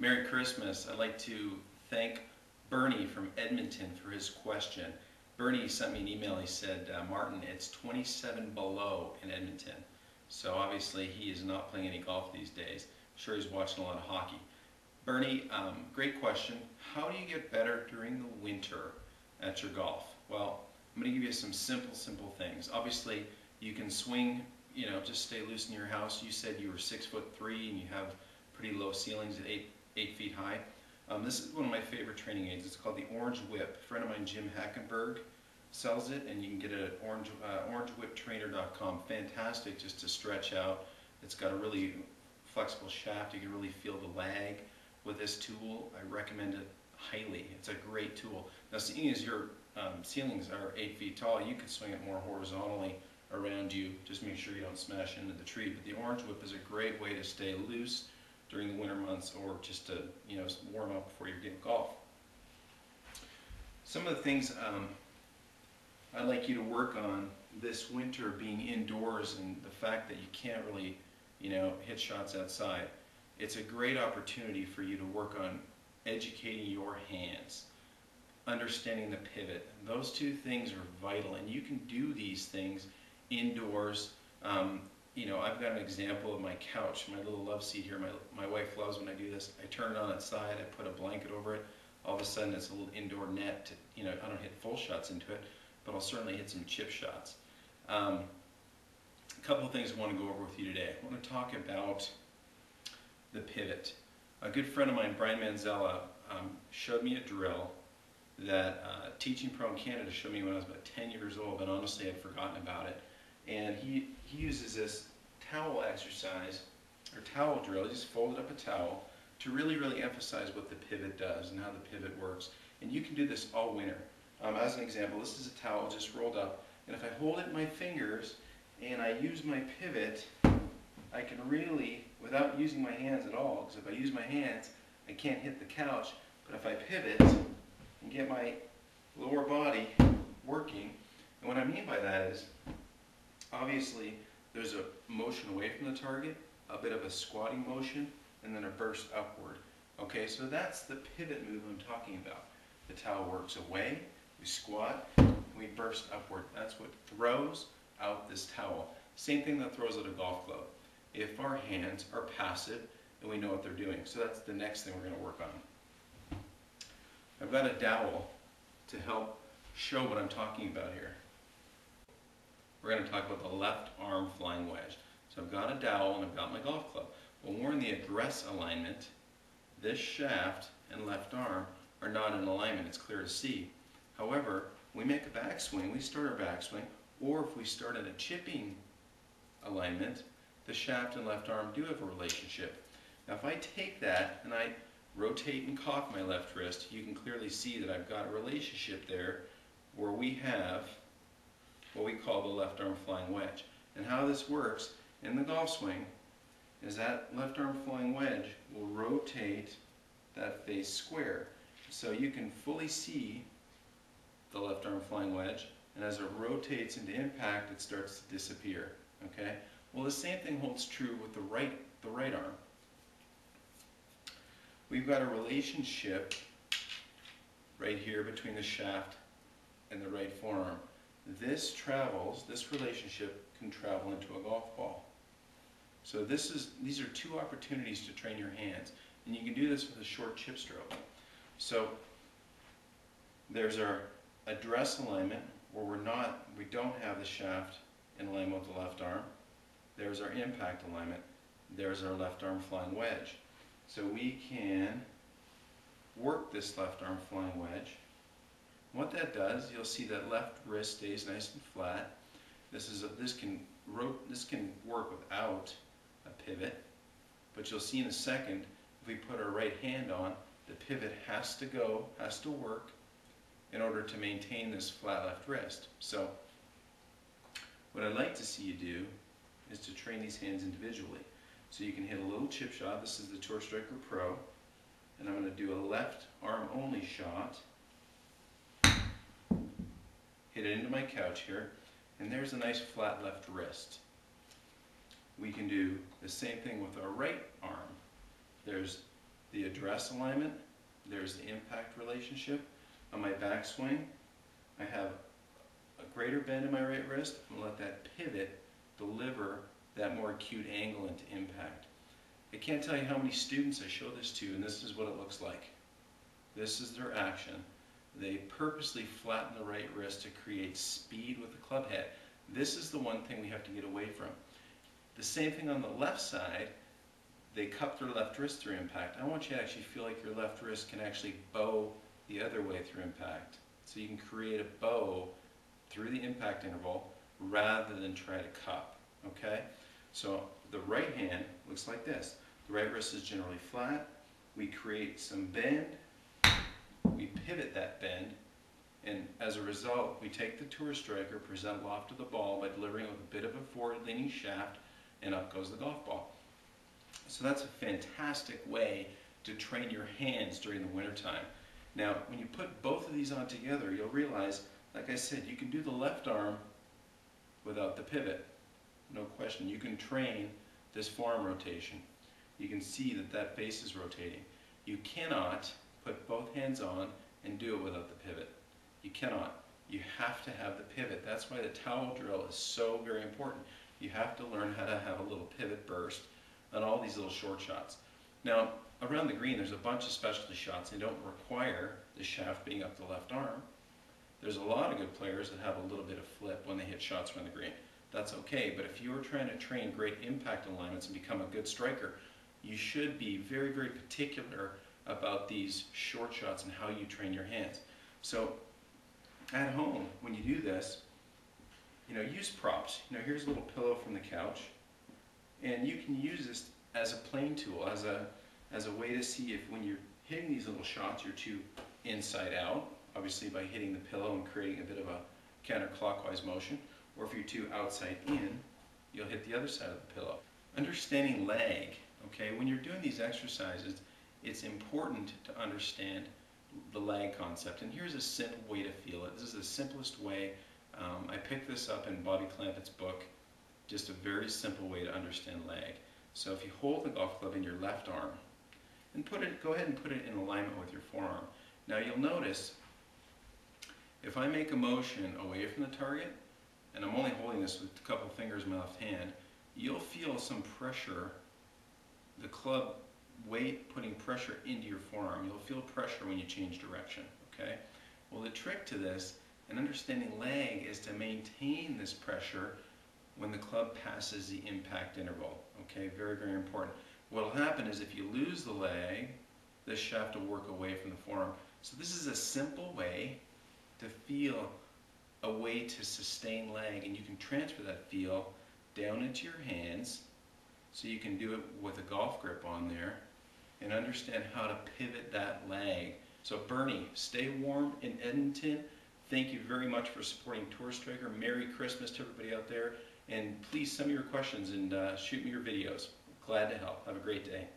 Merry Christmas. I'd like to thank Bernie from Edmonton for his question. Bernie sent me an email. He said, Martin, it's 27 below in Edmonton. So obviously he is not playing any golf these days. I'm sure he's watching a lot of hockey. Bernie, great question. How do you get better during the winter at your golf? Well, I'm going to give you some simple things. Obviously, you can swing, just stay loose in your house. You said you were 6'3" and you have pretty low ceilings at 8 feet high. This is one of my favorite training aids. It's called the Orange Whip. A friend of mine, Jim Hackenberg, sells it, and you can get it at orangewhiptrainer.com. Fantastic just to stretch out. It's got a really flexible shaft. You can really feel the lag with this tool. I recommend it highly. It's a great tool. Now, seeing as your ceilings are 8 feet tall, you could swing it more horizontally around you. Just make sure you don't smash into the tree. But the Orange Whip is a great way to stay loose during the winter months, or just to warm up before your game of golf. Some of the things I'd like you to work on this winter, being indoors and the fact that you can't really hit shots outside. It's a great opportunity for you to work on educating your hands, understanding the pivot. Those two things are vital, and you can do these things indoors. I've got an example of my couch, my little love seat here. My wife loves when I do this. I turn it on its side, I put a blanket over it. All of a sudden it's a little indoor net. I don't hit full shots into it, but I'll certainly hit some chip shots. A couple of things I want to go over with you today. I want to talk about the pivot. A good friend of mine, Brian Manzella, showed me a drill that Teaching Pro in Canada showed me when I was about 10 years old, and honestly I'd forgotten about it. And he uses this towel exercise, or towel drill. He just folded up a towel to really emphasize what the pivot does and how the pivot works. And you can do this all winter. As an example, this is a towel just rolled up, and if I hold it in my fingers and I use my pivot, I can really, without using my hands at all, because if I use my hands, I can't hit the couch, but if I pivot and get my lower body working, and what I mean by that is, obviously, there's a motion away from the target, a bit of a squatting motion, and then a burst upward. Okay, so that's the pivot move I'm talking about. The towel works away, we squat, we burst upward. That's what throws out this towel. Same thing that throws out a golf club, if our hands are passive and we know what they're doing. So that's the next thing we're going to work on. I've got a dowel to help show what I'm talking about here. We're going to talk about the left arm flying wedge. So I've got a dowel and I've got my golf club. When we're in the address alignment, this shaft and left arm are not in alignment. It's clear to see. However, we make a backswing, we start our backswing, or if we start in a chipping alignment, the shaft and left arm do have a relationship. Now if I take that and I rotate and cock my left wrist, you can clearly see that I've got a relationship there where we have what we call the left arm flying wedge. And how this works in the golf swing is that left arm flying wedge will rotate that face square. So you can fully see the left arm flying wedge, and as it rotates into impact, it starts to disappear. Okay? Well, the same thing holds true with the right arm. We've got a relationship right here between the shaft and the right forearm. This relationship can travel into a golf ball. So these are two opportunities to train your hands, and you can do this with a short chip stroke. So there's our address alignment where we don't have the shaft in alignment with the left arm. There's our impact alignment. There's our left arm flying wedge. So we can work this left arm flying wedge. What that does, you'll see that left wrist stays nice and flat. This can work without a pivot, but you'll see in a second, if we put our right hand on, the pivot has to work in order to maintain this flat left wrist. So what I'd like to see you do is to train these hands individually. So you can hit a little chip shot. This is the Tour Striker Pro, and I'm going to do a left arm only shot. Hit it into my couch here, and there's a nice flat left wrist. We can do the same thing with our right arm. There's the address alignment, there's the impact relationship. On my backswing, I have a greater bend in my right wrist. I'm going to let that pivot deliver that more acute angle into impact. I can't tell you how many students I show this to, and this is what it looks like. This is their action. They purposely flatten the right wrist to create speed with the club head. This is the one thing we have to get away from. The same thing on the left side. They cup their left wrist through impact. I want you to actually feel like your left wrist can actually bow the other way through impact. So you can create a bow through the impact interval rather than try to cup. Okay? So the right hand looks like this. The right wrist is generally flat. We create some bend. We pivot that bend. And as a result, we take the tour striker, present loft to the ball by delivering it with a bit of a forward-leaning shaft, and up goes the golf ball. So that's a fantastic way to train your hands during the wintertime. Now, when you put both of these on together, you'll realize, like I said, you can do the left arm without the pivot. No question. You can train this forearm rotation. You can see that that base is rotating. You cannot put both hands on and do it without the pivot. You cannot. You have to have the pivot. That's why the towel drill is so very important. You have to learn how to have a little pivot burst on all these little short shots. Now, around the green, there's a bunch of specialty shots. They don't require the shaft being up the left arm. There's a lot of good players that have a little bit of flip when they hit shots around the green. That's okay, but if you are trying to train great impact alignments and become a good striker, you should be very, very particular about these short shots and how you train your hands. So, at home, when you do this, use props. Here's a little pillow from the couch, and you can use this as a playing tool, as a way to see if when you're hitting these little shots, you're too inside out, obviously by hitting the pillow and creating a bit of a counterclockwise motion, or if you're too outside in, you'll hit the other side of the pillow. Understanding lag, okay, when you're doing these exercises, it's important to understand the lag concept. And here's a simple way to feel it. This is the simplest way. I picked this up in Bobby Clampett's book, just a very simple way to understand lag. So if you hold the golf club in your left arm, and go ahead and put it in alignment with your forearm. Now you'll notice, if I make a motion away from the target, and I'm only holding this with a couple of fingers in my left hand, you'll feel some pressure, the club weight putting pressure into your forearm. You'll feel pressure when you change direction, okay? Well, the trick to this and understanding lag is to maintain this pressure when the club passes the impact interval, okay? Very, very important. What will happen is if you lose the lag, this shaft will work away from the forearm. So this is a simple way to feel a way to sustain lag, and you can transfer that feel down into your hands so you can do it with a golf grip on there and understand how to pivot that lag. So Bernie, stay warm in Edmonton. Thank you very much for supporting Tour Striker. Merry Christmas to everybody out there, and please send me your questions and shoot me your videos. Glad to help. Have a great day.